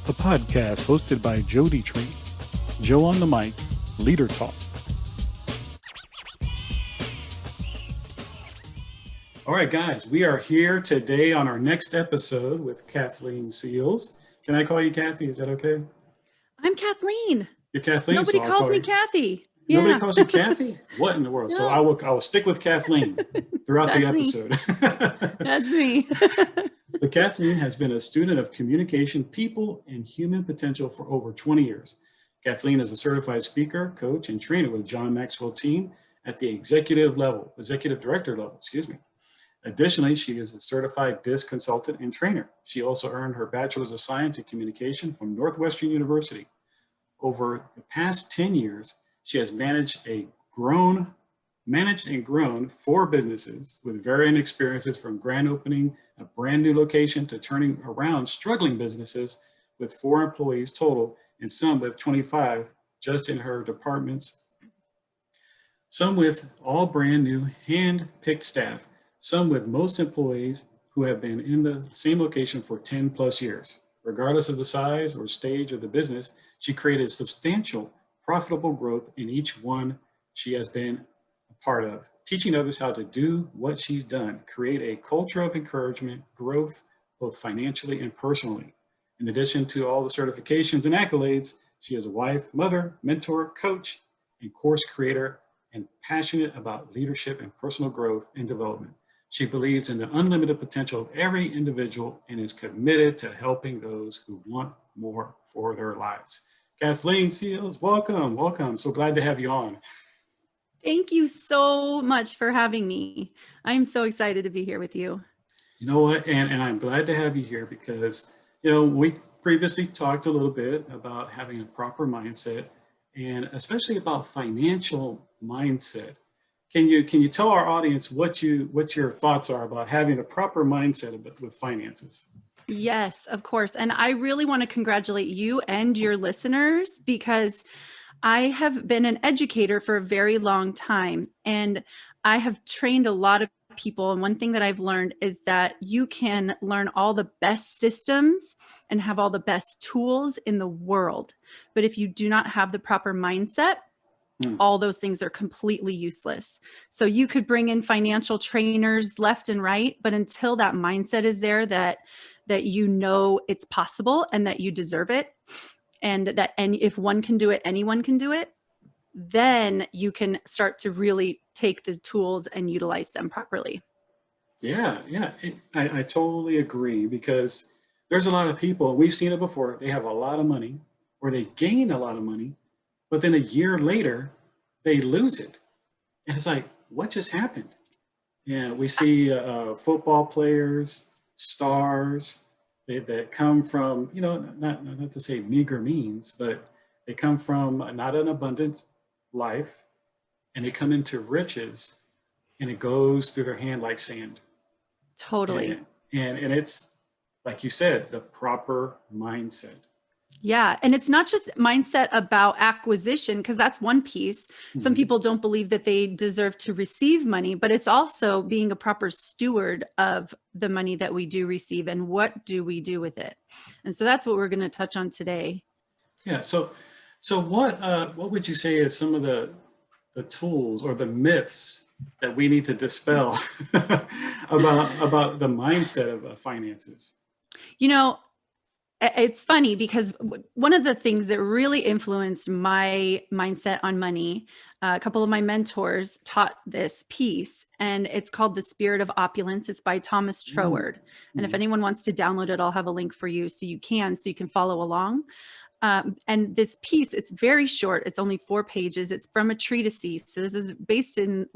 a podcast hosted by Jody Tree, Joe on the mic, Leader Talk. All right, guys, we are here today on our next episode with Kathleen Seals. Can I call you Kathy? Is that okay? I'm Kathleen. You're Kathleen. Nobody so I'll calls call me you. Kathy. Nobody Yeah. calls you Kathy? What in the world? No. So I will stick with Kathleen throughout the episode. That's me. So Kathleen has been a student of communication, people, and human potential for over 20 years. Kathleen is a certified speaker, coach, and trainer with John Maxwell Team at the executive director level, Additionally, she is a certified DISC consultant and trainer. She also earned her Bachelor of Science in Communication from Northwestern University. Over the past 10 years, she has managed and grown 4 businesses with varying experiences, from grand opening a brand new location to turning around struggling businesses with 4 employees total and some with 25 just in her departments, some with all brand new hand-picked staff, some with most employees who have been in the same location for 10 plus years. Regardless of the size or stage of the business, she created substantial, profitable growth in each one she has been a part of, teaching others how to do what she's done, create a culture of encouragement, growth, both financially and personally. In addition to all the certifications and accolades, she is a wife, mother, mentor, coach, and course creator, and passionate about leadership and personal growth and development. She believes in the unlimited potential of every individual and is committed to helping those who want more for their lives. Kathleen Seals, welcome. So glad to have you on. Thank you so much for having me. I'm so excited to be here with you. You know what? And I'm glad to have you here because, we previously talked a little bit about having a proper mindset and especially about financial mindset. Can you tell our audience what your thoughts are about having the proper mindset with finances? Yes, of course. And I really want to congratulate you and your listeners because I have been an educator for a very long time and I have trained a lot of people. And one thing that I've learned is that you can learn all the best systems and have all the best tools in the world. But if you do not have the proper mindset, all those things are completely useless. So you could bring in financial trainers left and right, but until that mindset is there that it's possible and that you deserve it, and if one can do it, anyone can do it, then you can start to really take the tools and utilize them properly. Yeah. I totally agree because there's a lot of people, we've seen it before, they have a lot of money or they gain a lot of money, but then a year later, they lose it. And it's like, what just happened? Yeah, we see football players, stars that come from, not to say meager means, but they come from not an abundant life and they come into riches and it goes through their hand like sand. Totally. And it's, like you said, the proper mindset. Yeah. And it's not just mindset about acquisition, because that's one piece. Some people don't believe that they deserve to receive money, but it's also being a proper steward of the money that we do receive and what do we do with it. And so that's what we're going to touch on today. Yeah. So what would you say is some of the tools or the myths that we need to dispel about the mindset of finances? It's funny because one of the things that really influenced my mindset on money, a couple of my mentors taught this piece, and it's called The Spirit of Opulence. It's by Thomas Troward. And if anyone wants to download it, I'll have a link for you so you can follow along. And this piece, it's very short. It's only 4 pages. It's from a treatise. So this is based in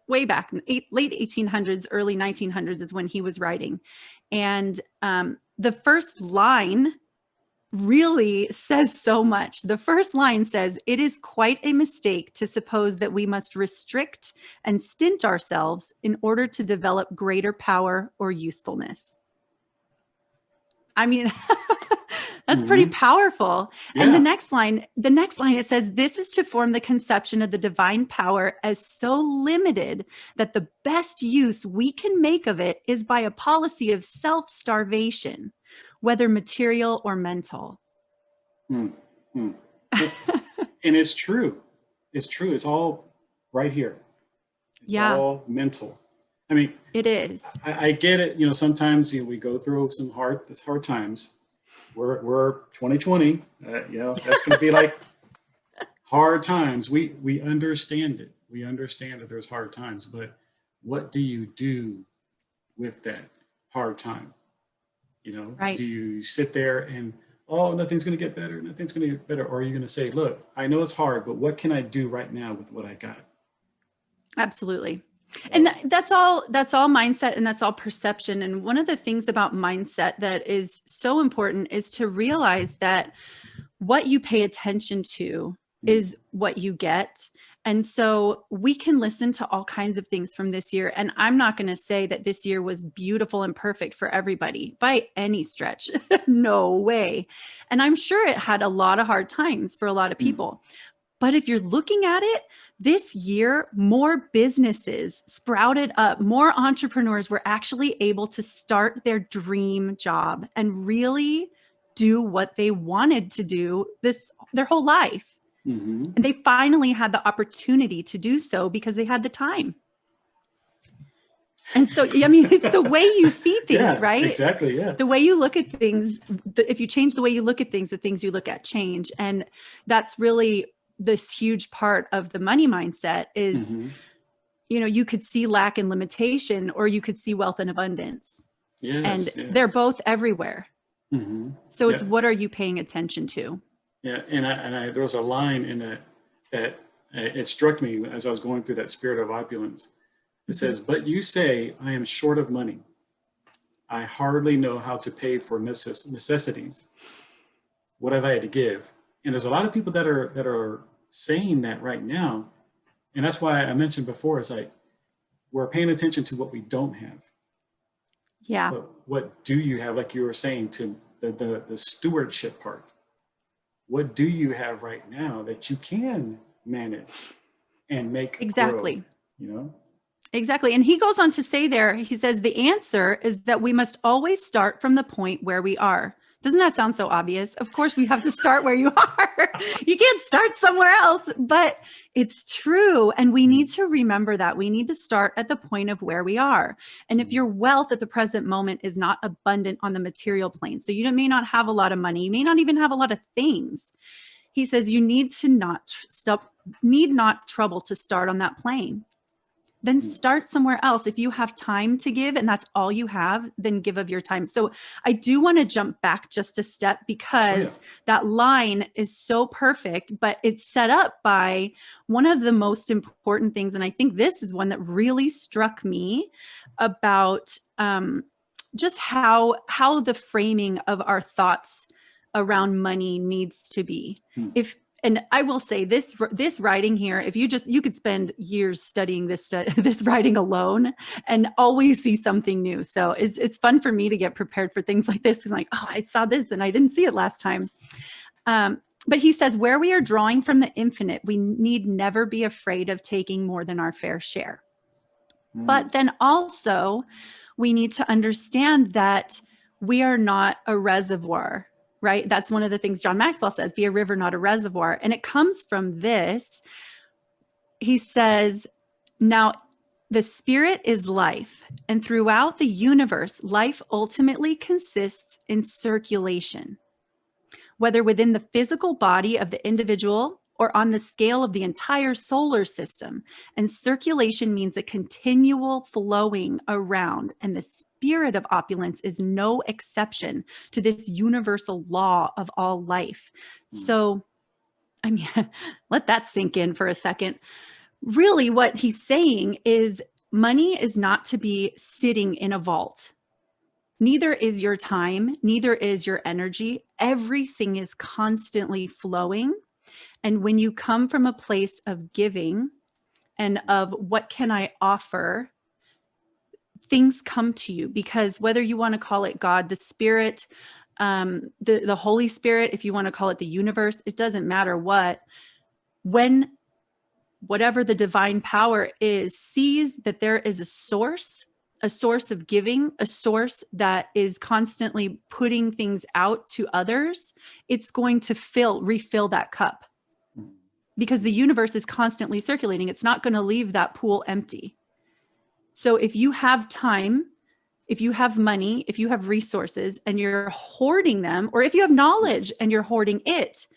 way back in late 1800s, early 1900s is when he was writing. And the first line really says so much. The first line says, "It is quite a mistake to suppose that we must restrict and stint ourselves in order to develop greater power or usefulness." I mean, that's pretty powerful. Yeah. And the next line, it says, "This is to form the conception of the divine power as so limited that the best use we can make of it is by a policy of self-starvation. whether material or mental. Hmm. Hmm. And it's true. It's true. It's all right here. It's Yeah, all mental. I mean, it is. I get it. You know, sometimes we go through some hard times. We're 2020. You know, that's going to be like hard times. We understand it. We understand that there's hard times, but what do you do with that hard time? You know, Right. do you sit there and, oh, nothing's going to get better, nothing's going to get better, or are you going to say, look, I know it's hard, but what can I do right now with what I got? Absolutely. And So, that's all mindset, and that's all perception. And one of the things about mindset that is so important is to realize that what you pay attention to is what you get. And so we can listen to all kinds of things from this year. And I'm not going to say that this year was beautiful and perfect for everybody by any stretch. No way. And I'm sure it had a lot of hard times for a lot of people. But if you're looking at it, this year, more businesses sprouted up, more entrepreneurs were actually able to start their dream job and really do what they wanted to do their whole life. mm-hmm. And they finally had the opportunity to do so because they had the time. And so, I mean, it's the way you see things, Yeah, right? exactly. Yeah. The way you look at things, if you change the way you look at things, the things you look at change. And that's really this huge part of the money mindset is, Mm-hmm. you know, you could see lack and limitation, or you could see wealth and abundance. And Yes. they're both everywhere. Mm-hmm. So Yeah. it's, what are you paying attention to? Yeah. And there was a line in that it struck me as I was going through that spirit of opulence. It says, but you say, I am short of money. I hardly know how to pay for necessities. What have I had to give? And there's a lot of people that are saying that right now. And that's why I mentioned before, it's like, we're paying attention to what we don't have. Yeah. But what do you have? Like you were saying, to the stewardship part. What do you have right now that you can manage and make Exactly. grow, you know? Exactly. And he goes on to say there, he says, the answer is that we must always start from the point where we are. Doesn't that sound so obvious? Of course, we have to start where you are. You can't start somewhere else, but it's true. And we need to remember that we need to start at the point of where we are. And if your wealth at the present moment is not abundant on the material plane, so you may not have a lot of money, you may not even have a lot of things. He says you need not trouble to start on that plane. Then start somewhere else. If you have time to give and that's all you have, then give of your time. So I do want to jump back just a step, because that line is so perfect, but it's set up by one of the most important things. And I think this is one that really struck me about just how the framing of our thoughts around money needs to be. And I will say this writing here, if you could spend years studying this writing alone and always see something new. So it's fun for me to get prepared for things like this. And like, oh, I saw this and I didn't see it last time. But he says, where we are drawing from the infinite, we need never be afraid of taking more than our fair share. But then also we need to understand that we are not a reservoir. Right? That's one of the things John Maxwell says, be a river, not a reservoir. And it comes from this. He says, now the spirit is life. And throughout the universe, life ultimately consists in circulation, whether within the physical body of the individual or on the scale of the entire solar system. And circulation means a continual flowing around, and the spirit of opulence is no exception to this universal law of all life. So, I mean, let that sink in for a second. Really, what he's saying is money is not to be sitting in a vault. Neither is your time, neither is your energy. Everything is constantly flowing. And when you come from a place of giving and of what can I offer, things come to you, because whether you want to call it God, the Spirit, the Holy Spirit, if you want to call it the universe, it doesn't matter what. When whatever the divine power is sees that there is a source a source of giving, a source that is constantly putting things out to others, it's going to refill that cup, because the universe is constantly circulating. It's not going to leave that pool empty. So if you have time, if you have money, if you have resources and you're hoarding them, or if you have knowledge and you're hoarding it,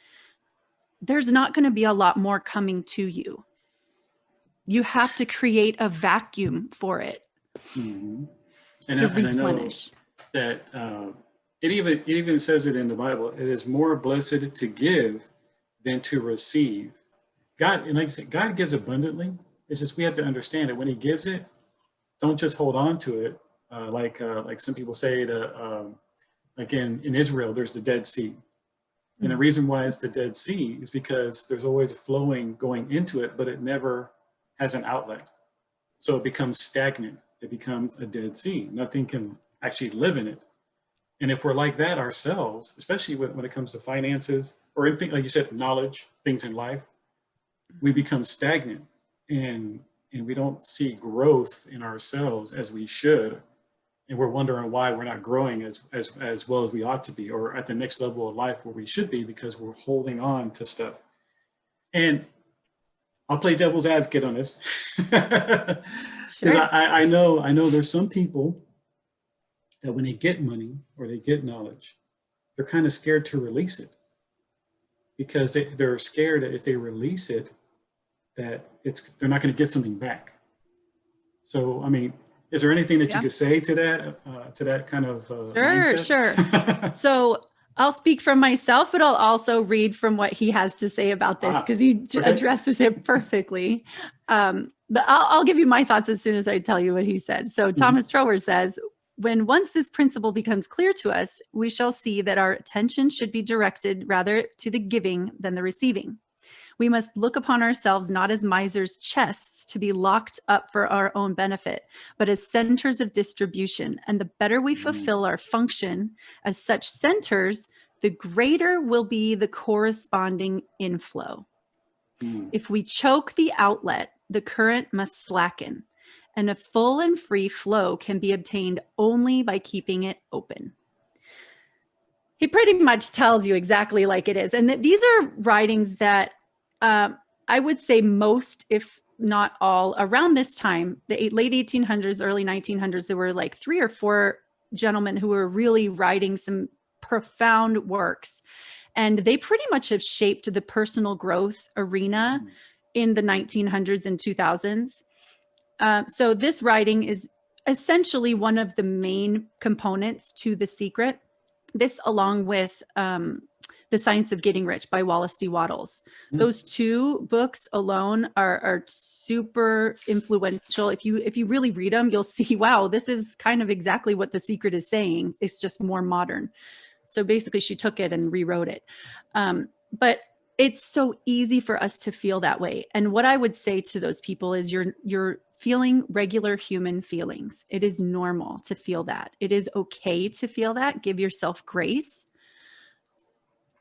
there's not going to be a lot more coming to you. You have to create a vacuum for it And to I know replenish. that it even says it in the Bible. It is more blessed to give than to receive. God, and like I said, God gives abundantly. It's just we have to understand that when He gives it, don't just hold on to it. Like some people say that, like in Israel, there's the Dead Sea. And the reason why it's the Dead Sea is because there's always flowing going into it, but it never has an outlet. So it becomes stagnant. It becomes a Dead Sea. Nothing can actually live in it. And if we're like that ourselves, especially when it comes to finances or anything, like you said, knowledge, things in life, we become stagnant and we don't see growth in ourselves as we should. And we're wondering why we're not growing as well as we ought to be, or at the next level of life where we should be, because we're holding on to stuff. And I'll play devil's advocate on this. Because I know there's some people that when they get money or they get knowledge, they're kind of scared to release it, because they're scared that if they release it, that they're not going to get something back. So, I mean, is there anything that you could say to that kind of mindset? Sure. So I'll speak from myself, but I'll also read from what he has to say about this, because he addresses it perfectly. But I'll give you my thoughts as soon as I tell you what he said. So Thomas Trower says, once this principle becomes clear to us, we shall see that our attention should be directed rather to the giving than the receiving. We must look upon ourselves not as misers' chests to be locked up for our own benefit, but as centers of distribution. And the better we fulfill our function as such centers, the greater will be the corresponding inflow. If we choke the outlet, the current must slacken, and a full and free flow can be obtained only by keeping it open. He pretty much tells you exactly like it is. And these are writings that I would say most, if not all, around this time, the late 1800s, early 1900s, there were like 3 or 4 gentlemen who were really writing some profound works. And they pretty much have shaped the personal growth arena in the 1900s and 2000s. So this writing is essentially one of the main components to The Secret. This, along with The Science of Getting Rich by Wallace D. Wattles. Those 2 books alone are super influential. If you really read them, you'll see, wow, this is kind of exactly what The Secret is saying. It's just more modern. So basically she took it and rewrote it. But it's so easy for us to feel that way. And what I would say to those people is you're feeling regular human feelings. It is normal to feel that. It is okay to feel that. Give yourself grace.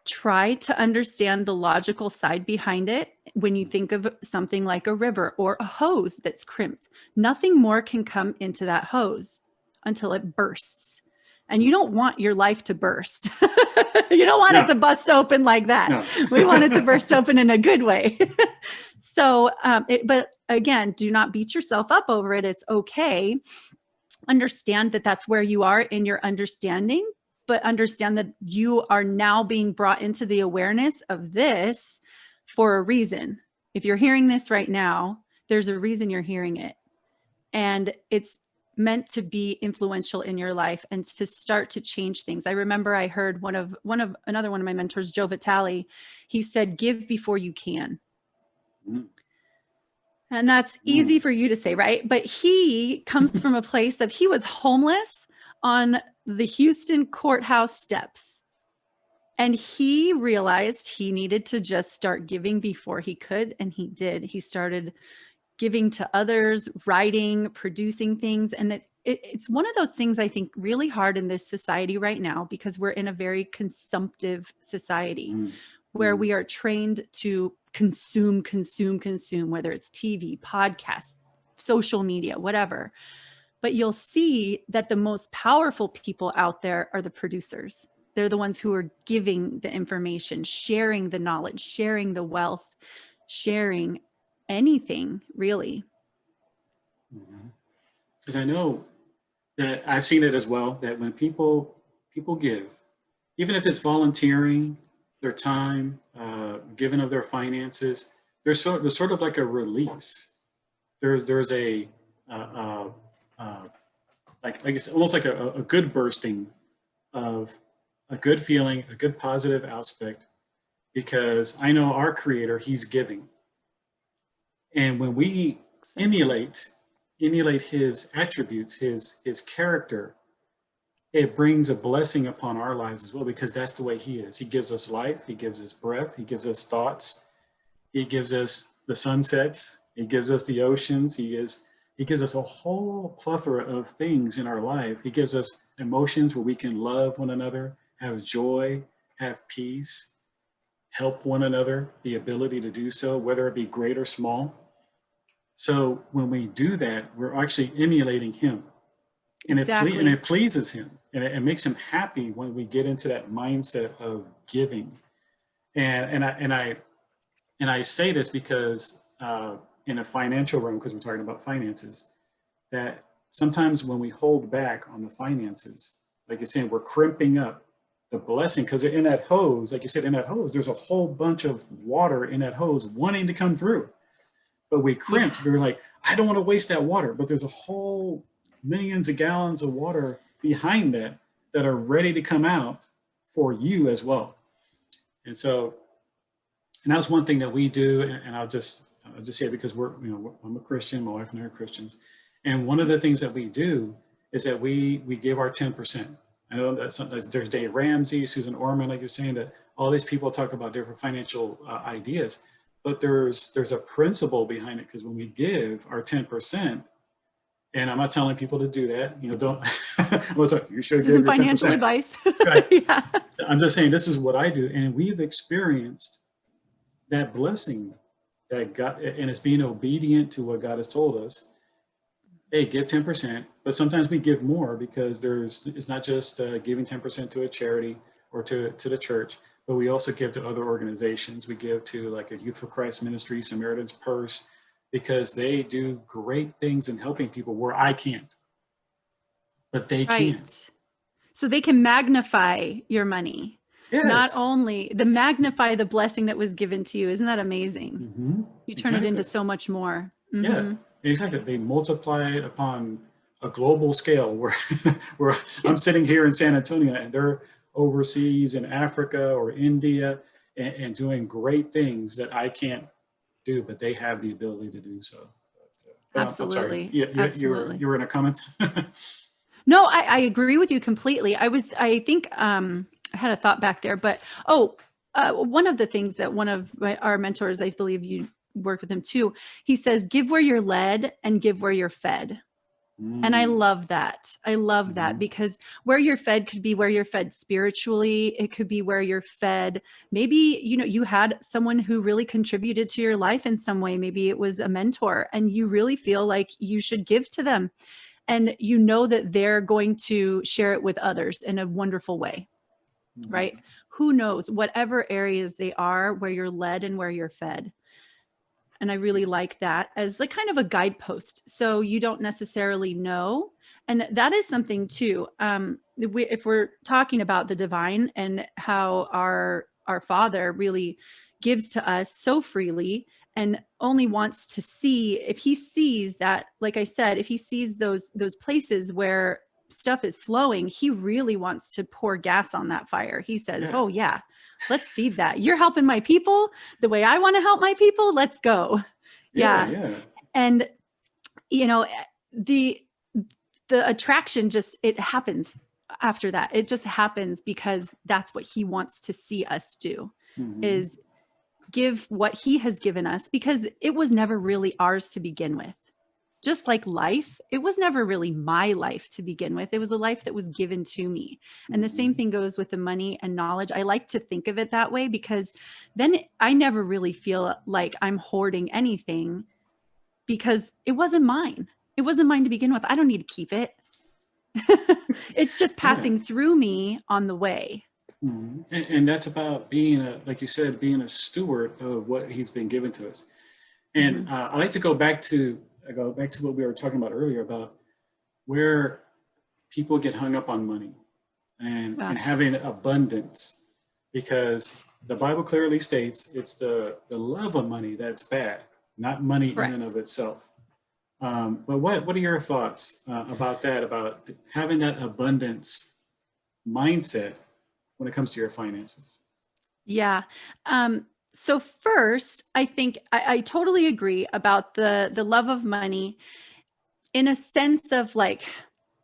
Try to understand the logical side behind it. When you think of something like a river or a hose that's crimped, nothing more can come into that hose until it bursts. And you don't want your life to burst. You don't want it to bust open like that. No. We want it to burst open in a good way. So, but again, do not beat yourself up over it. It's okay. Understand that that's where you are in your understanding, but understand that you are now being brought into the awareness of this for a reason. If you're hearing this right now, there's a reason you're hearing it. And it's meant to be influential in your life and to start to change things. I remember I heard another one of my mentors, Joe Vitale, he said, give before you can. And that's easy for you to say, right? But he comes from a place of, he was homeless on the Houston courthouse steps. And he realized he needed to just start giving before he could. And he did. He started giving to others, writing, producing things. And it's one of those things I think really hard in this society right now, because we're in a very consumptive society where we are trained to consume, whether it's TV, podcasts, social media, whatever. But you'll see that the most powerful people out there are the producers. They're the ones who are giving the information, sharing the knowledge, sharing the wealth, sharing anything, really. Because I know that I've seen it as well, that when people give, even if it's volunteering their time, giving of their finances, there's sort of like a release. There's a like it's almost like a good bursting of a good feeling, a good positive aspect, because I know our Creator, He's giving, and when we emulate His attributes, His character, it brings a blessing upon our lives as well, because that's the way He is. He gives us life, He gives us breath, He gives us thoughts, He gives us the sunsets, He gives us the oceans, He gives us a whole plethora of things in our life. He gives us emotions where we can love one another, have joy, have peace, help one another, the ability to do so, whether it be great or small. So when we do that, we're actually emulating Him. And Exactly. it pleases Him, and it makes Him happy when we get into that mindset of giving. And I say this because in a financial realm, because we're talking about finances, that sometimes when we hold back on the finances, like you're saying, we're crimping up the blessing, because in that hose, like you said, in that hose, there's a whole bunch of water in that hose wanting to come through. But we crimped. We were like, I don't want to waste that water. But there's a whole millions of gallons of water behind that are ready to come out for you as well. And so, and that's one thing that we do. And I'll just say it because I'm a Christian, my wife and I are Christians. And one of the things that we do is that we give our 10%. I know that sometimes there's Dave Ramsey, Susan Orman, like you're saying, that all these people talk about different financial ideas. But there's a principle behind it, because when we give our 10%, and I'm not telling people to do that, don't. You should give your 10%. This isn't financial advice. Right. Yeah. I'm just saying this is what I do, and we've experienced that blessing that God, and it's being obedient to what God has told us. Hey, give 10%, but sometimes we give more, because it's not just giving 10% to a charity or to the church, but we also give to other organizations. We give to like a Youth for Christ ministry, Samaritan's Purse, because they do great things in helping people where I can't, but they can. So they can magnify your money. Yes. Not only magnify the blessing that was given to you. Isn't that amazing? Mm-hmm. You turn it into so much more. Mm-hmm. Yeah, exactly. They multiply upon a global scale where I'm sitting here in San Antonio, and they're overseas in Africa or India and doing great things that I can't do, but they have the ability to do so. Absolutely. Absolutely. You were in a comment? No, I agree with you completely. I think I had a thought back there, but one of the things that one of our mentors, I believe you work with him too, he says, give where you're led and give where you're fed. And I love that. I love that, because where you're fed could be where you're fed spiritually. It could be where you're fed. Maybe, you had someone who really contributed to your life in some way. Maybe it was a mentor, and you really feel like you should give to them. And you know that they're going to share it with others in a wonderful way, right? Who knows, whatever areas they are, where you're led and where you're fed. And I really like that as like kind of a guidepost. So you don't necessarily know. And that is something too. If we're talking about the divine and how our Father really gives to us so freely, and only wants to see, if he sees that, like I said, if he sees those places where stuff is flowing, he really wants to pour gas on that fire. He says, oh yeah, let's feed that. You're helping my people the way I want to help my people. Let's go. Yeah. And the attraction it happens after that. It just happens because that's what he wants to see us do, is give what he has given us, because it was never really ours to begin with. Just like life, it was never really my life to begin with. It was a life that was given to me. And the same thing goes with the money and knowledge. I like to think of it that way, because then I never really feel like I'm hoarding anything, because it wasn't mine. It wasn't mine to begin with. I don't need to keep it. It's just passing through me on the way. Mhm. And that's about being like you said, being a steward of what he's been given to us. And I like to go back to what we were talking about earlier about where people get hung up on money and having abundance, because the Bible clearly states it's the love of money that's bad, not money in and of itself. But what are your thoughts about that, about having that abundance mindset when it comes to your finances? Yeah. So first, I think I totally agree about the love of money in a sense of like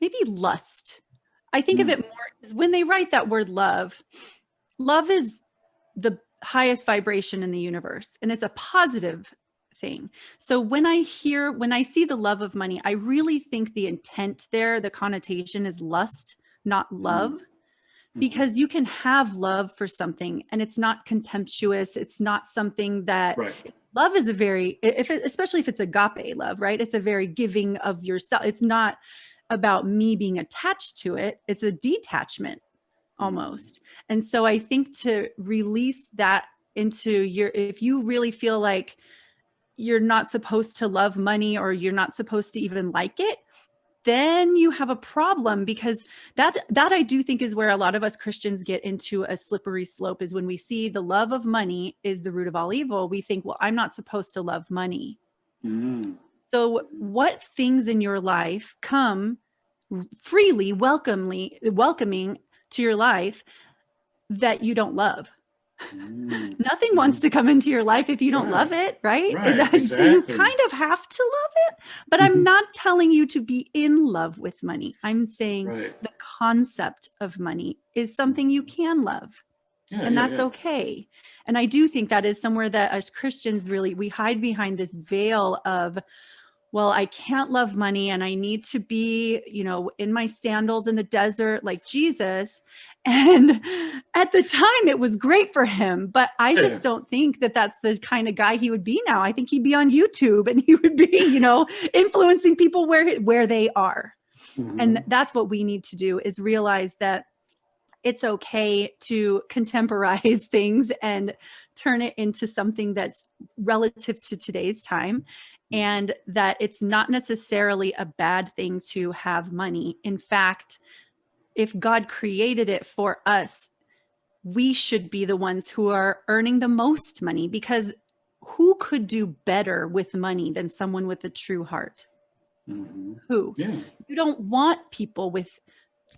maybe lust. I think of it more as when they write that word love, love is the highest vibration in the universe, and it's a positive thing. So when I see the love of money, I really think the intent there, the connotation is lust, not love. Because you can have love for something and it's not contemptuous. It's not something that love is a very, especially if it's agape love, right? It's a very giving of yourself. It's not about me being attached to it. It's a detachment almost. And so I think to release that into if you really feel like you're not supposed to love money or you're not supposed to even like it, then you have a problem, because that I do think is where a lot of us Christians get into a slippery slope, is when we see the love of money is the root of all evil. We think, well, I'm not supposed to love money. So what things in your life come freely, welcoming to your life that you don't love? Nothing wants to come into your life if you don't love it, right? Exactly. So you kind of have to love it, but I'm not telling you to be in love with money. I'm saying the concept of money is something you can love, and that's okay. And I do think that is somewhere that as Christians, really, we hide behind this veil of, well, I can't love money and I need to be, in my sandals in the desert like Jesus. And at the time it was great for him, but I just don't think that that's the kind of guy he would be now. I think he'd be on YouTube and he would be, influencing people where they are. And that's what we need to do, is realize that it's okay to contemporize things and turn it into something that's relative to today's time. And that it's not necessarily a bad thing to have money. In fact, if God created it for us, we should be the ones who are earning the most money, because who could do better with money than someone with a true heart? Who? You don't want people with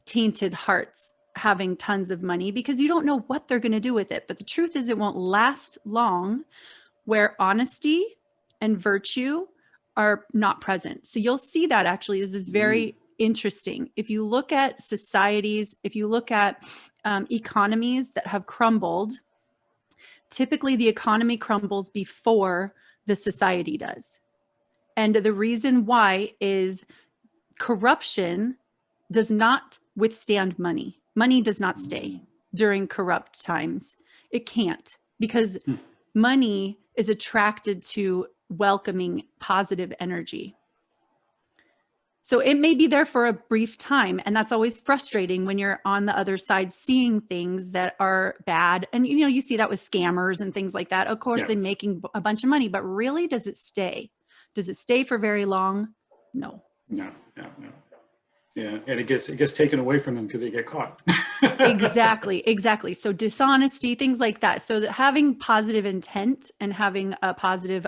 tainted hearts having tons of money, because you don't know what they're going to do with it. But the truth is, it won't last long where honesty and virtue are not present. So you'll see that actually this is very interesting. If you look at societies, if you look at economies that have crumbled, typically the economy crumbles before the society does. And the reason why is corruption does not withstand money. Money does not stay during corrupt times. It can't, because money is attracted to welcoming positive energy. So it may be there for a brief time, and that's always frustrating when you're on the other side seeing things that are bad. And you see that with scammers and things like that. Of course, they're making a bunch of money, but really, does it stay? Does it stay for very long? No. No. Yeah, and it gets taken away from them because they get caught. Exactly. So dishonesty, things like that. So that having positive intent and having a positive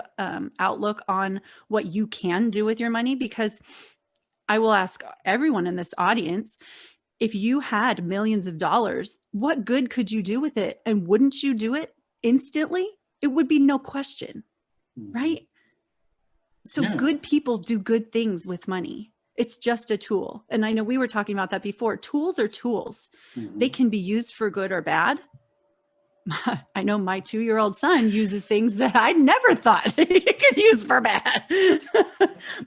outlook on what you can do with your money, because I will ask everyone in this audience, if you had millions of dollars, what good could you do with it? And wouldn't you do it instantly? It would be no question, right? So good people do good things with money. It's just a tool. And I know we were talking about that before. Tools are tools. They can be used for good or bad. I know my 2-year-old son uses things that I never thought he could use for bad,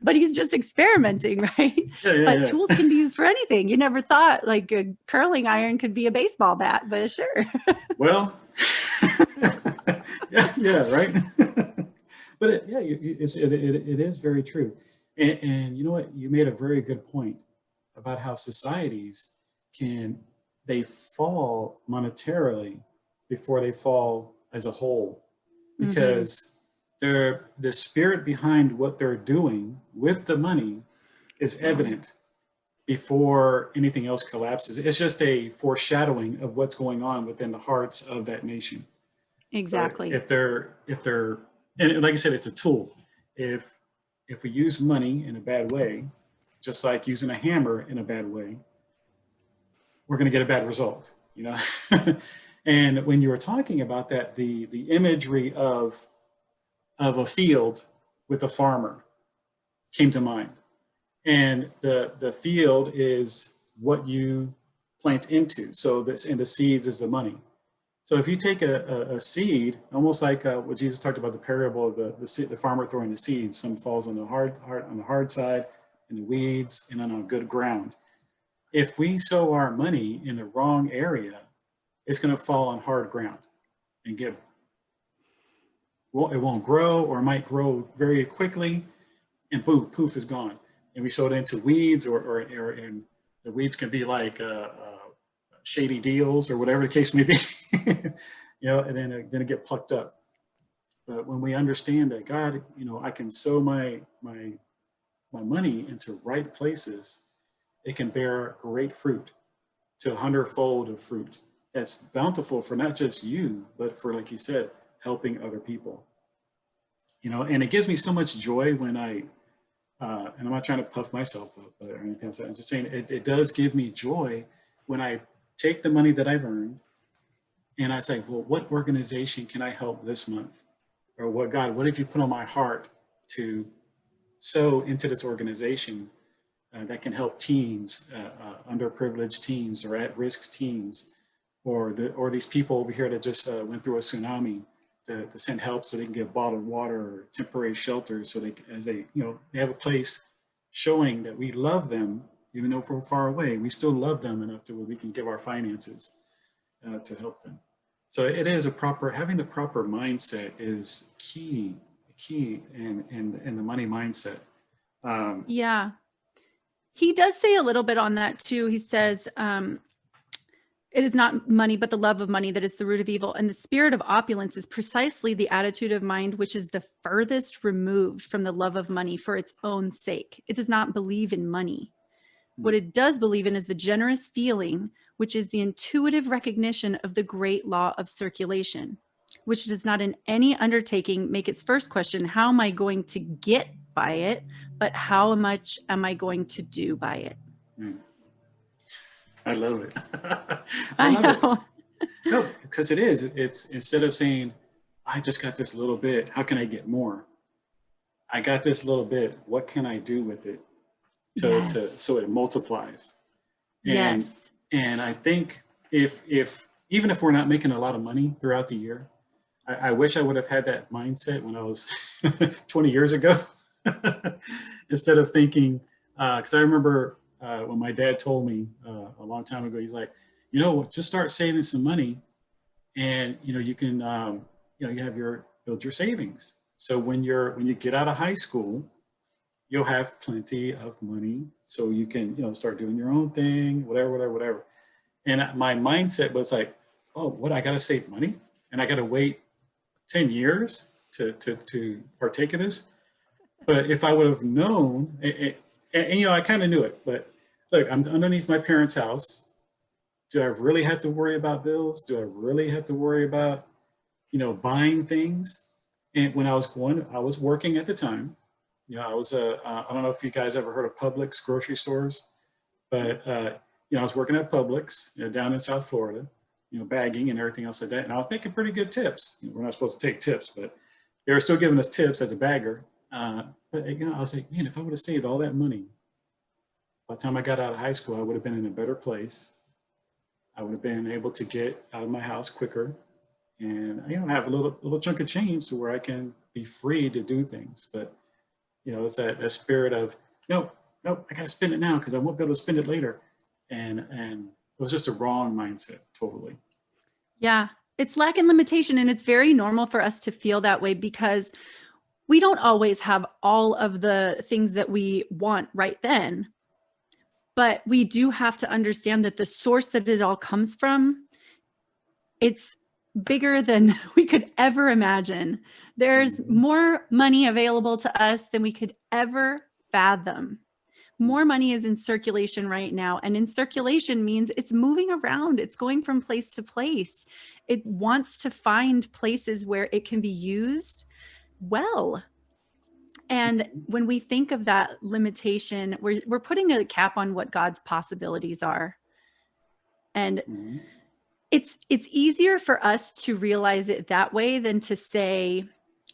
but he's just experimenting, right? But tools can be used for anything. You never thought like a curling iron could be a baseball bat, but sure. Well, right. But it is very true. And you know what? You made a very good point about how societies they fall monetarily before they fall as a whole, Mm-hmm. because the spirit behind what they're doing with the money is Yeah, evident before anything else collapses. It's just a foreshadowing of what's going on within the hearts of that nation. So exactly. if they're and like I said, it's a tool. If if we use money in a bad way, just like using a hammer in a bad way, we're going to get a bad result. You know. And when you were talking about that, the imagery of a field with a farmer came to mind. And the field is what you plant into. So this, and the seeds is the money. So if you take a seed, almost like what Jesus talked about, the parable of the farmer throwing the seeds, some falls on the hard side, in the weeds, and on a good ground. If we sow our money in the wrong area, it's going to fall on hard ground and get, well, it won't grow, or it might grow very quickly, and boom, poof, is gone. And we sow it into weeds, or and the weeds can be like shady deals or whatever the case may be, and then it get plucked up. But when we understand that God, I can sow my money into right places, it can bear great fruit, to 100-fold of fruit. That's bountiful for not just you, but for, like you said, helping other people. And it gives me so much joy when and I'm not trying to puff myself up or anything else. I'm just saying it does give me joy when I take the money that I've earned and I say, well, what organization can I help this month? Or what have you put on my heart to sow into this organization that can help teens, underprivileged teens, or at-risk teens, or these people over here that just went through a tsunami, to send help so they can get bottled water or temporary shelter, so they have a place, showing that we love them, even though from far away, we still love them enough to where we can give our finances to help them. So it is having the proper mindset is key in the money mindset. Yeah. He does say a little bit on that too. He says, it is not money, but the love of money that is the root of evil. And the spirit of opulence is precisely the attitude of mind which is the furthest removed from the love of money for its own sake. It does not believe in money. What it does believe in is the generous feeling, which is the intuitive recognition of the great law of circulation, which does not in any undertaking make its first question, how am I going to get by it? But how much am I going to do by it? Mm, I love it. I I love it. know. No, because it's instead of saying, I just got this little bit, how can I get more? I got this little bit, what can I do with it Yes. so it multiplies? And Yes. and I think if even if we're not making a lot of money throughout the year, I wish I would have had that mindset when I was 20 years ago, instead of thinking, because I remember when my dad told me a long time ago, he's like, just start saving some money, and you can you have build your savings. So when you get out of high school, you'll have plenty of money, so you can start doing your own thing, whatever. And my mindset was like, oh, what, I got to save money and I got to wait 10 years to partake of this. But if I would have known, and I kind of knew it, but look, I'm underneath my parents' house. Do I really have to worry about bills? Do I really have to worry about buying things? And when I was working at the time. I was I don't know if you guys ever heard of Publix grocery stores, but I was working at Publix down in South Florida, bagging and everything else like that, and I was making pretty good tips. We're not supposed to take tips, but they were still giving us tips as a bagger. But I was like, man, if I would have saved all that money by the time I got out of high school, I would have been in a better place. I would have been able to get out of my house quicker, and have a little chunk of change to where I can be free to do things. But it's that spirit of nope, I got to spend it now because I won't be able to spend it later, and it was just a wrong mindset, totally. Yeah. It's lack and limitation. And it's very normal for us to feel that way because we don't always have all of the things that we want right then, but we do have to understand that the source that it all comes from, it's bigger than we could ever imagine. There's more money available to us than we could ever fathom. More money is in circulation right now. And in circulation means it's moving around. It's going from place to place. It wants to find places where it can be used well. And when we think of that limitation, we're putting a cap on what God's possibilities are. And it's easier for us to realize it that way than to say,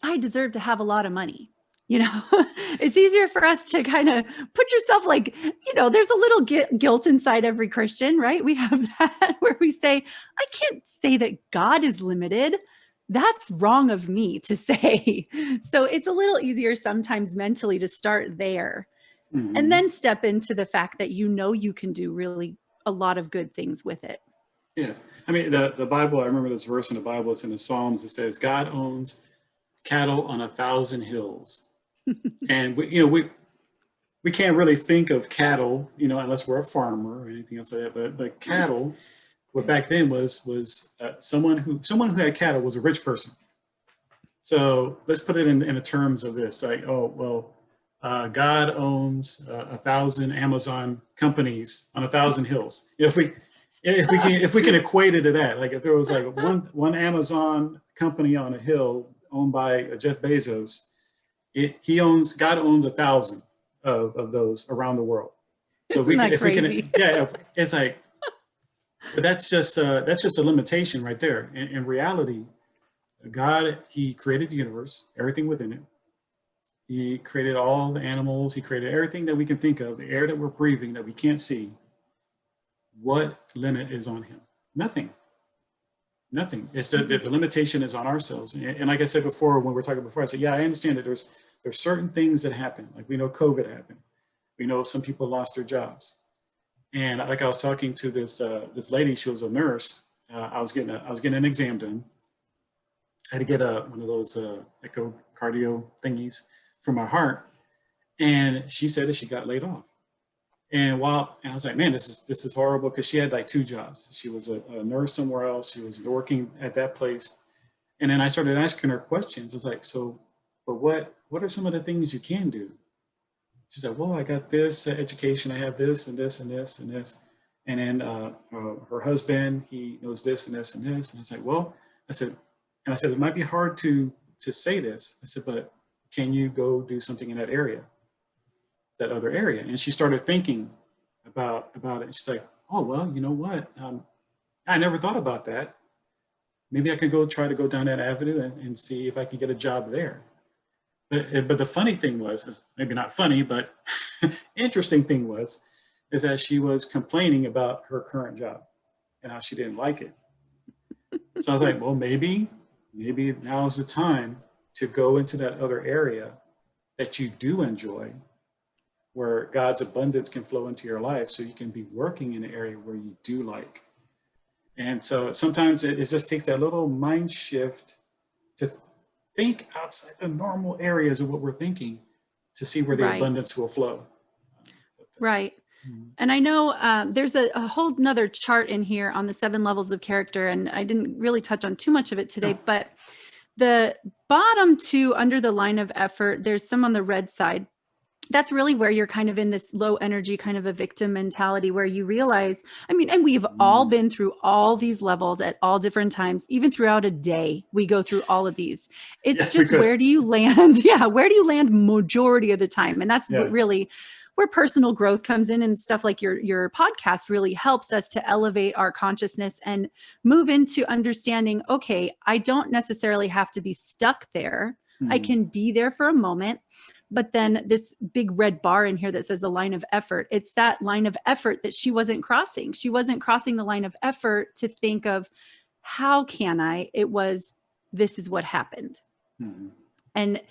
I deserve to have a lot of money. It's easier for us to kind of put yourself like, there's a little guilt inside every Christian, right? We have that where we say, I can't say that God is limited. That's wrong of me to say. So it's a little easier sometimes mentally to start there and then step into the fact that you can do really a lot of good things with it. Yeah. I mean, the Bible, I remember this verse in the Bible, it's in the Psalms. It says, God owns cattle on 1,000 hills. And we can't really think of cattle, unless we're a farmer or anything else like that. But cattle, what back then was someone who had cattle was a rich person. So let's put it in the terms of this, like, God owns 1,000 Amazon companies on 1,000 hills. If we can equate it to that, like if there was like one Amazon company on a hill owned by Jeff Bezos, God owns 1,000 of those around the world. So it's like, but that's just a limitation right there. In reality, God, he created the universe, everything within it. He created all the animals. He created everything that we can think of, the air that we're breathing that we can't see. What limit is on him? Nothing. It's the limitation is on ourselves. And like I said before, when we were talking before, I said, I understand that there's certain things that happen. Like we know COVID happened. We know some people lost their jobs. And like I was talking to this lady, she was a nurse. I was getting an exam done. I had to get one of those echocardio thingies for my heart. And she said that she got laid off. And I was like, man, this is horrible, because she had like 2 jobs. She was a nurse somewhere else. She was working at that place. And then I started asking her questions. I was like, but what are some of the things you can do? She said, well, I got this education. I have this and this and this and this. And then her husband, he knows this and this and this. And I said, I said, it might be hard to say this. I said, but can you go do something in that area? That other area. And she started thinking about it. And she's like, oh, well, you know what? I never thought about that. Maybe I could try to go down that avenue and see if I can get a job there. But the funny thing was, maybe not funny, but interesting thing is that she was complaining about her current job and how she didn't like it. So I was like, well, maybe now is the time to go into that other area that you do enjoy, where God's abundance can flow into your life, so you can be working in an area where you do like. And so sometimes it just takes that little mind shift to think outside the normal areas of what we're thinking to see where the abundance will flow. Right. And I know there's a whole nother chart in here on the 7 levels of character, and I didn't really touch on too much of it today, but the bottom 2 under the line of effort, there's some on the red side. That's really where you're kind of in this low energy, kind of a victim mentality, where you realize, and we've all been through all these levels at all different times, even throughout a day, we go through all of these. It's just, where do you land? Where do you land majority of the time? And that's what really where personal growth comes in, and stuff like your podcast really helps us to elevate our consciousness and move into understanding, okay, I don't necessarily have to be stuck there. I can be there for a moment. But then this big red bar in here that says the line of effort, it's that line of effort that she wasn't crossing. She wasn't crossing the line of effort to think of, how can I? It was, this is what happened. And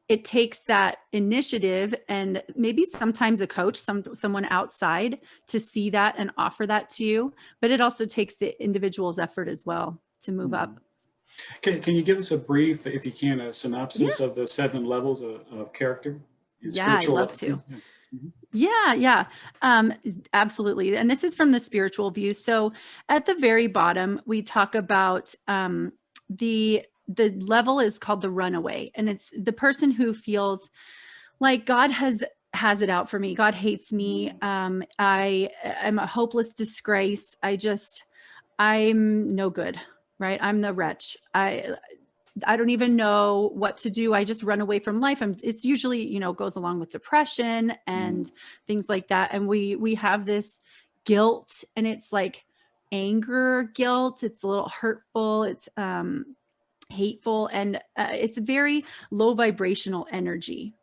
it takes that initiative, and maybe sometimes a coach, someone outside, to see that and offer that to you. But it also takes the individual's effort as well to move up. Can you give us a brief, if you can, a Yeah. synopsis of the 7 levels of character? Yeah, I'd Spiritual love level to. too? Yeah. Mhm. Yeah, yeah, absolutely. And this is from the spiritual view. So at the very bottom, we talk about the level is called the runaway, and it's the person who feels like God has it out for me. God hates me. I'm a hopeless disgrace. I'm no good, right? I'm the wretch. I don't even know what to do. I just run away from life. It's usually, goes along with depression and things like that. And we have this guilt, and it's like anger guilt. It's a little hurtful. It's hateful, and it's very low vibrational energy.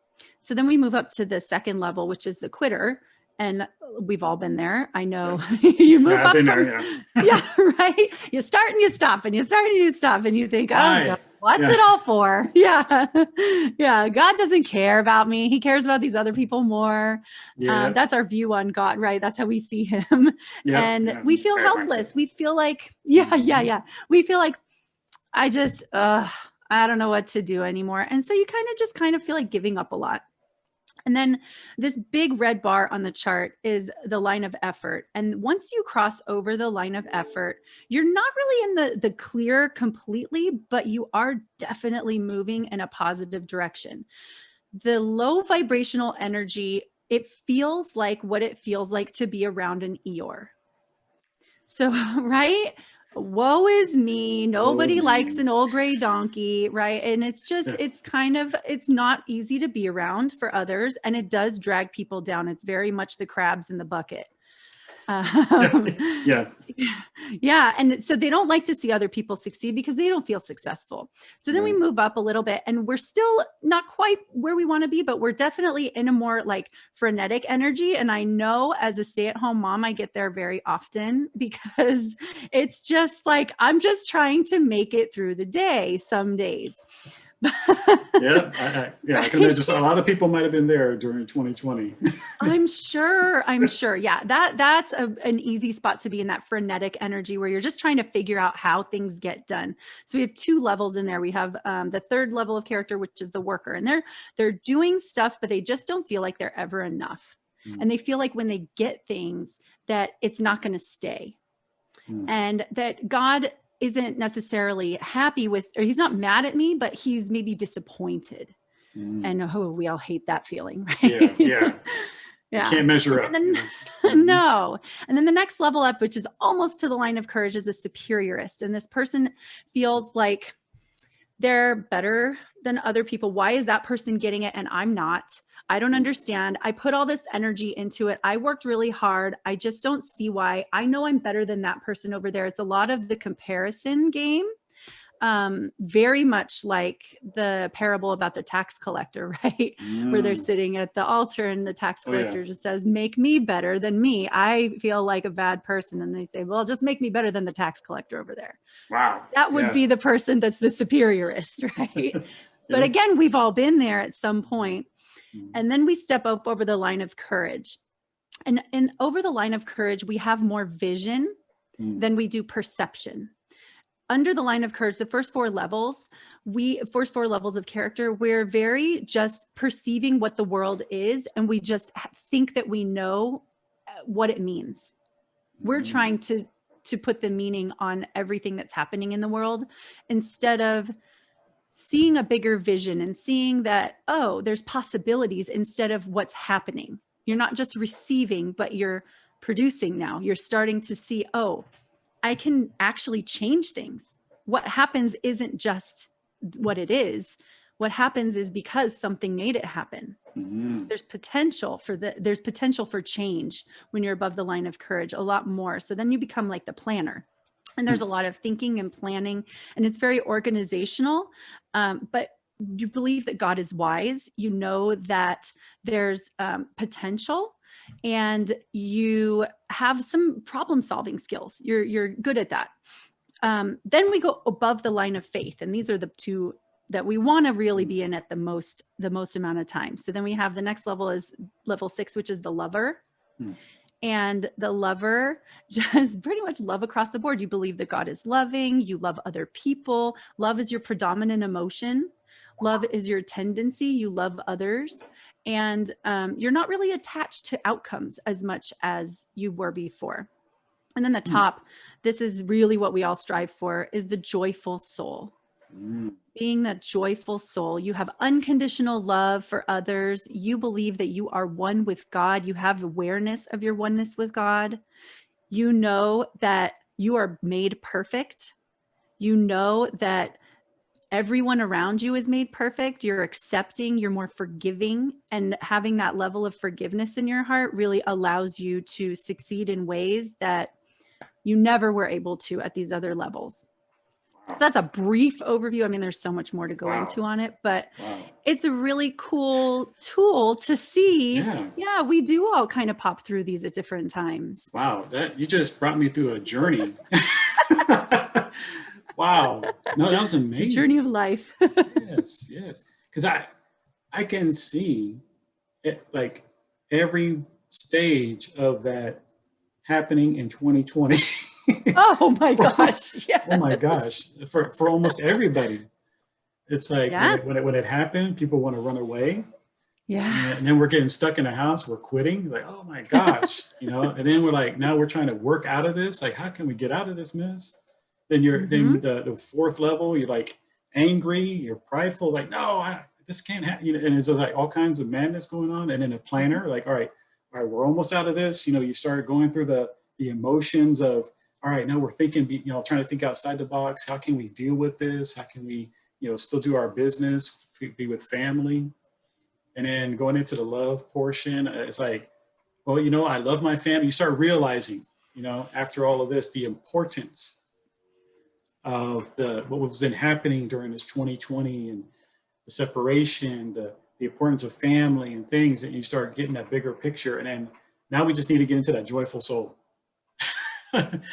So then we move up to the second level, which is the quitter. And we've all been there. I know you move Yeah, I've up been from, there, yeah. yeah, right. You start and you stop, and you start and you stop, and you think, oh God, Right. what's Yeah. it all for? Yeah. Yeah. God doesn't care about me. He cares about these other people more. Yeah. That's our view on God, right? That's how we see him. Yep. And Yeah. we feel Bad mindset. helpless. We feel like, yeah, yeah, Mhm. yeah. We feel like, I don't know what to do anymore. And so you kind of feel like giving up a lot. And then this big red bar on the chart is the line of effort. And once you cross over the line of effort, you're not really in the clear completely, but you are definitely moving in a positive direction. The low vibrational energy, it feels like what it feels like to be around an Eeyore. So, right? Woe is me. Oh, Nobody likes me. an old gray donkey, right? And Yeah. it's not easy to be around for others. And it does drag people down. It's very much the crabs in the bucket. Um, Yeah. yeah. And so they don't like to see other people succeed because they don't feel successful. So then we Right. move up a little bit, and we're still not quite where we want to be, but we're definitely in a more like frenetic energy. And I know as a stay-at-home mom, I get there very often because it's just like, I'm just trying to make it through the day some days. Yeah. Yeah. I can Right? imagine a lot of people might have been there during 2020. I'm sure. Yeah, that's an easy spot to be in, that frenetic energy where you're just trying to figure out how things get done. So we have 2 levels in there. We have the third level of character, which is the worker, and they're doing stuff, but they just don't feel like they're ever enough. And they feel like when they get things that it's not going to stay, and that God isn't necessarily happy with, or he's not mad at me, but he's maybe disappointed. And we all hate that feeling, right? Yeah. Yeah. You Yeah. can't measure up. And then, no. And then the next level up, which is almost to the line of courage, is a superiorist. And this person feels like they're better than other people. Why is that person getting it and I'm not? I don't understand. I put all this energy into it. I worked really hard. I just don't see why. I know I'm better than that person over there. It's a lot of the comparison game. Very much like the parable about the tax collector, right? Where they're sitting at the altar and the tax Oh, yeah. collector just says, make me better than me. I feel like a bad person. And they say, well, just make me better than the tax collector over there. Wow. That would Yeah. be the person that's the superiorist, right? But Yeah. again, we've all been there at some point. And then we step up over the line of courage. And over the line of courage, we have more vision than we do perception. Under the line of courage, the first 4 levels of character, we're very just perceiving what the world is, and we just think that we know what it means. We're trying to put the meaning on everything that's happening in the world instead of seeing a bigger vision and seeing that, oh, there's possibilities instead of what's happening. You're not just receiving, but you're producing now. You're starting to see, oh, I can actually change things. What happens isn't just what it is. What happens is because something made it happen. There's potential for change when you're above the line of courage, a lot more. So then you become like the planner. And there's a lot of thinking and planning, and it's very organizational. But you believe that God is wise. You know that there's potential, and you have some problem solving skills. You're good at that. Then we go above the line of faith, and these are the 2 that we want to really be in at the most amount of time. So then we have the next level is level 6, which is the lover. And the lover, just pretty much love across the board. You believe that God is loving, you love other people. Love is your predominant emotion. Love is your tendency. You love others. And you're not really attached to outcomes as much as you were before. And then the top, this is really what we all strive for, is the joyful soul. Being that joyful soul, you have unconditional love for others. You believe that you are one with God. You have awareness of your oneness with God. You know that you are made perfect. You know that everyone around you is made perfect. You're accepting, you're more forgiving, and having that level of forgiveness in your heart really allows you to succeed in ways that you never were able to at these other levels. So that's a brief overview. I mean, there's so much more to go into on it, but it's a really cool tool to see. Yeah, we do all kind of pop through these at different times. Wow, you just brought me through a journey. Wow. No, that was amazing. The journey of life. Yes. Because I can see it, like every stage of that happening in 2020. Oh my gosh. Yes. Oh my gosh. For almost everybody. It's like when it happened, people want to run away. Yeah. And then we're getting stuck in a house, we're quitting. Like, oh my gosh, and then we're like, now we're trying to work out of this. Like, how can we get out of this mess? Then then the fourth level, you're like angry, you're prideful, like, no, this can't happen. And it's like all kinds of madness going on. And then a planner, like, all right, we're almost out of this. You start going through the emotions of, all right, now we're thinking, trying to think outside the box. How can we deal with this? How can we, still do our business, be with family? And then going into the love portion, it's like, well, I love my family. You start realizing, after all of this, the importance of what been happening during this 2020 and the separation, the importance of family and things, and you start getting that bigger picture. And then now we just need to get into that joyful soul.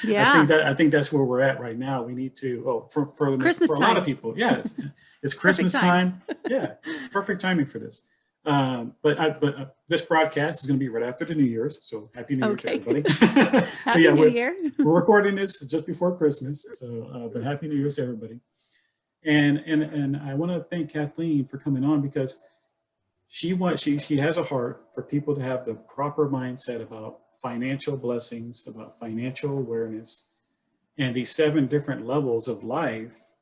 Yeah. I think that's where we're at right now. We need to, for a lot of people. Yeah. It's Christmas time. Yeah. Perfect timing for this. But this broadcast is going to be right after the New Year's. So happy New Year to everybody. Happy New Year. We're recording this just before Christmas. So, but happy New Year's to everybody. And I want to thank Kathleen for coming on, because she has a heart for people to have the proper mindset about financial blessings, about financial awareness, and these 7 different levels of life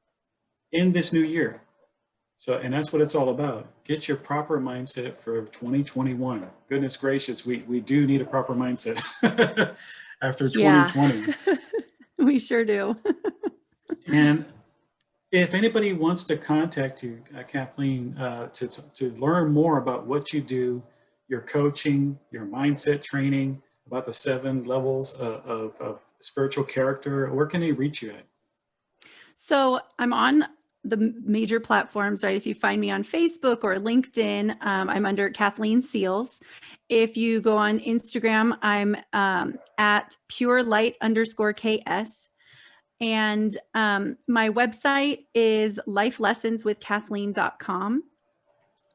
in this new year. So, and that's what it's all about. Get your proper mindset for 2021. Goodness gracious, we do need a proper mindset after 2020. Yeah. We sure do. And if anybody wants to contact you, Kathleen, to learn more about what you do, your coaching, your mindset training, about the 7 levels of spiritual character, where can they reach you at? So I'm on the major platforms, right? If you find me on Facebook or LinkedIn, I'm under Kathleen Seals. If you go on Instagram, I'm at purelight_KS. And my website is lifelessonswithkathleen.com.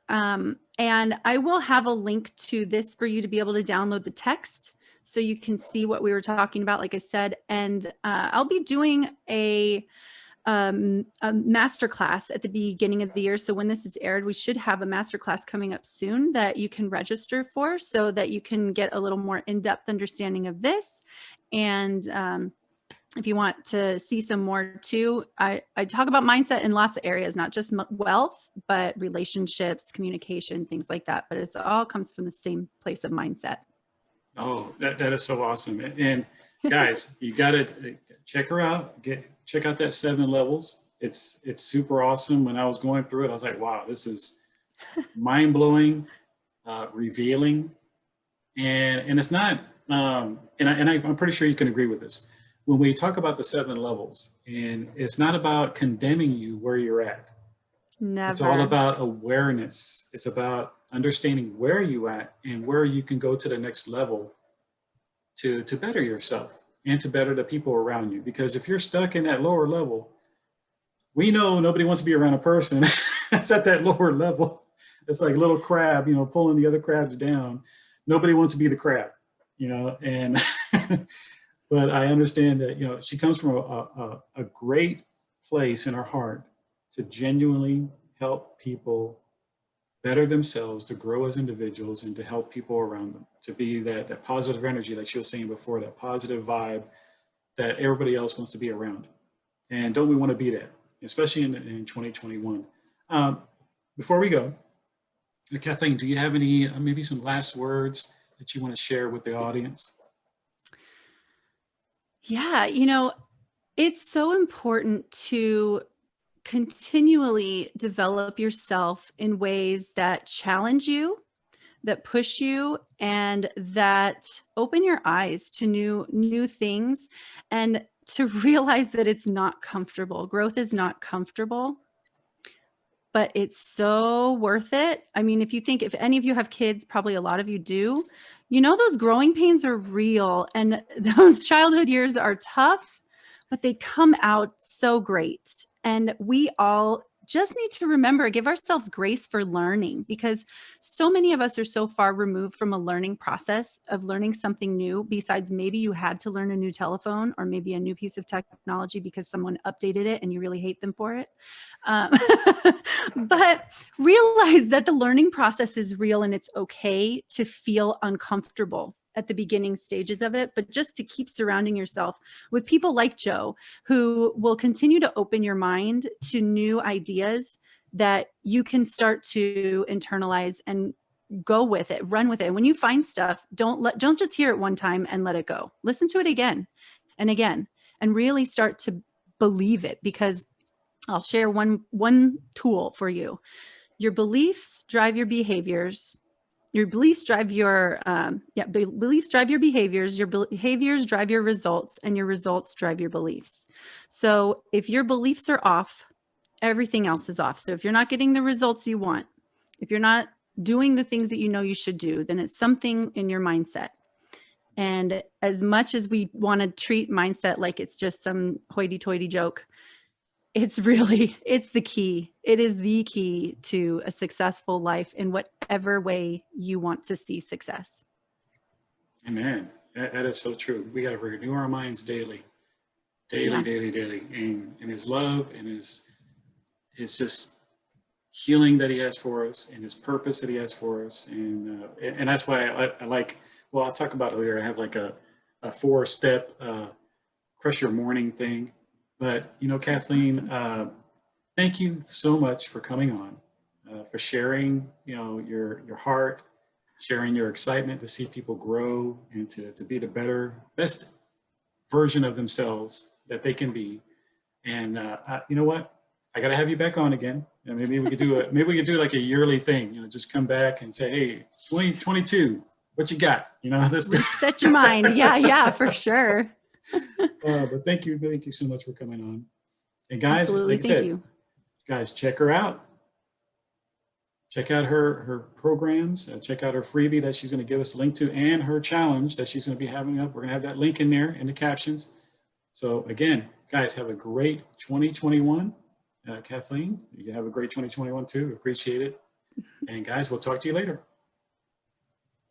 And I will have a link to this for you to be able to download the text so you can see what we were talking about, like I said. And I'll be doing a masterclass at the beginning of the year. So when this is aired, we should have a masterclass coming up soon that you can register for, so that you can get a little more in-depth understanding of this. And if you want to see some more too, I talk about mindset in lots of areas, not just wealth, but relationships, communication, things like that. But it all comes from the same place of mindset. Oh, that is so awesome. And guys, you got to check her out. Check out that 7 levels. It's super awesome. When I was going through it, I was like, wow, this is mind-blowing, revealing. And it's not, and I'm pretty sure you can agree with this. When we talk about the 7 levels, and it's not about condemning you where you're at. Never. It's all about awareness. It's about understanding where you at and where you can go to the next level to better yourself and to better the people around you. Because if you're stuck in that lower level, we know nobody wants to be around a person that's at that lower level. It's like little crab, pulling the other crabs down. Nobody wants to be the crab. and but I understand that, she comes from a great place in her heart to genuinely help people better themselves, to grow as individuals, and to help people around them, to be that positive energy, like she was saying before, that positive vibe that everybody else wants to be around. And don't we want to be that, especially in 2021? Before we go, Kathleen, do you have any, maybe some last words that you want to share with the audience? Yeah, it's so important to continually develop yourself in ways that challenge you, that push you, and that open your eyes to new things, and to realize that it's not comfortable. Growth is not comfortable, but it's so worth it. I mean, if any of you have kids, probably a lot of you do, those growing pains are real, and those childhood years are tough, but they come out so great. And we all just need to remember, give ourselves grace for learning, because so many of us are so far removed from a learning process of learning something new. Besides, maybe you had to learn a new telephone or maybe a new piece of technology because someone updated it and you really hate them for it. But realize that the learning process is real, and it's okay to feel uncomfortable at the beginning stages of it, but just to keep surrounding yourself with people like Joe, who will continue to open your mind to new ideas that you can start to internalize and go with it, run with it. And when you find stuff, don't just hear it one time and let it go. Listen to it again and again, and really start to believe it, because I'll share one tool for you. Your beliefs drive your behaviors. Your beliefs drive your beliefs drive your behaviors. Your behaviors drive your results, and your results drive your beliefs. So if your beliefs are off, everything else is off. So if you're not getting the results you want, if you're not doing the things that you should do, then it's something in your mindset. And as much as we want to treat mindset like it's just some hoity-toity joke, it's the key. It is the key to a successful life in whatever way you want to see success. Amen. That is so true. We got to renew our minds daily, Yeah. daily. And his love and his just healing that he has for us, and his purpose that he has for us. And that's why I like, well, I'll talk about it later. I have like a 4-step crush your morning thing. But, Kathleen, thank you so much for coming on, for sharing, your heart, sharing your excitement to see people grow and to be the best version of themselves that they can be. And you know what? I got to have you back on again. And maybe we could do like a yearly thing, just come back and say, hey, 2022, what you got? Reset your mind. Yeah, for sure. But thank you so much for coming on. And guys, Absolutely. like I said, Thank you. Guys, check her out. Check out her programs. Check out her freebie that she's going to give us a link to, and her challenge that she's going to be having up. We're going to have that link in there in the captions. So again, guys, have a great 2021. Kathleen, you have a great 2021 too. Appreciate it. And guys, we'll talk to you later.